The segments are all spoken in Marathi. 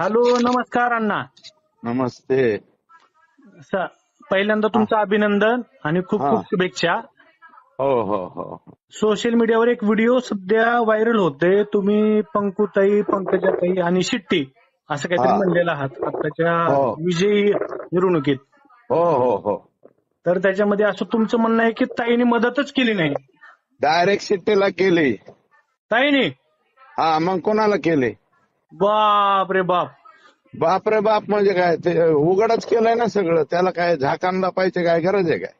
हॅलो, नमस्कार अण्णा. नमस्ते. स- पहिल्यांदा तुमचं अभिनंदन आणि खूप हा. खूप शुभेच्छा. हो हो हो. सोशल मीडियावर एक व्हिडिओ सध्या व्हायरल होते. तुम्ही पंकुताई, पंकजाताई आणि शिट्टी असं काहीतरी हा. म्हणलेलं आहात आताच्या हो विजयी मिरवणुकीत. हो हो हो. तर त्याच्यामध्ये असं तुमचं म्हणणं आहे की ताईने मदतच केली नाही. डायरेक्ट शिट्टीला केली. ताईने? हा, मग कोणाला केली? बाप रे बाप. बाप रे बाप म्हणजे काय, ते उघडच केलंय ना सगळं. त्याला काय झाकाण लपायची काय गरज आहे काय?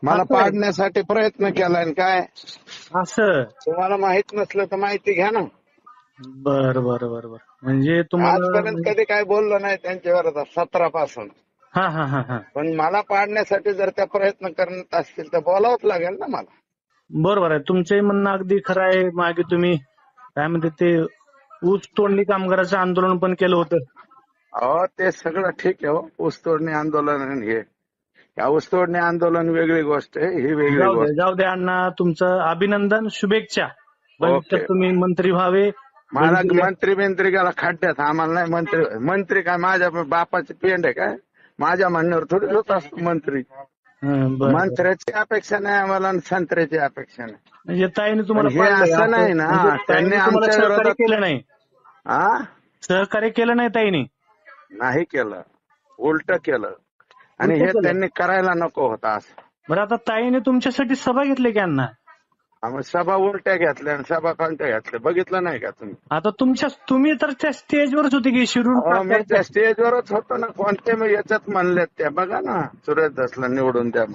मला असं आहे. पाडण्यासाठी प्रयत्न केलाय आणि काय. असं. तुम्हाला माहित नसलं तर माहिती घ्या ना. बर बर बर बर. म्हणजे तुम्हाला आजपर्यंत कधी काय बोललो नाही त्यांच्यावर 17 पासून. हा हा हा हा. पण मला पाडण्यासाठी जर त्या प्रयत्न करत असतील तर बोलावंच लागेल ना मला. बरोबर आहे. तुमचंही म्हणणं अगदी खरं आहे. मागे तुम्ही काय म्हणते ते ऊस तोडणी कामगाराचं आंदोलन पण केलं होतं. अहो, ते सगळं ठीक आहे हो. ऊसतोडणी आंदोलन आणि हे. या ऊसतोडणी आंदोलन वेगळी गोष्ट आहे, ही वेगळी गोष्ट. जाऊ दे अण्णा, तुमचं अभिनंदन, शुभेच्छा. भविष्यात ओके. तुम्ही मंत्री व्हावे. मला वेगवेगळ्या मंत्री बिंत्री गेला खड्ड्यात. आम्हाला नाही मंत्री. मंत्री काय माझ्या बापाची पेंड आहे काय? माझ्या म्हणण्यावर थोडी होत असतो मंत्री. हं, बरं बरं. मंत्र्याची अपेक्षा नाही आम्हाला आणि संत्र्याची अपेक्षा नाही. म्हणजे ताईने पण तुम्हाला हे पाडलंय असं असं, नाही ना. म्हणजे त्यांनी ताईने तुम्हाला आमच्या सहकार्य विरोधात केलं नाही. हा सहकार्य केलं नाही ताईने. नाही केलं, उलट केलं. आणि उलटं हे केलं. त्यांनी करायला नको होता असं. बरं, आता ताईने तुमच्यासाठी सभा घेतली की अण्णा? आम्ही सभा उलट्या घेतल्या आणि सभा कोणत्या घेतल्या बघितलं नाही का तुम्ही? आता तुम्ही तर त्या स्टेजवरच होते की शिरूर अहो, मी तालुक्यात. त्या स्टेजवरच होतो ना. कोणते मी याच्यात म्हणलेत त्या बघा ना. सुरेश दसला निवडून द्या.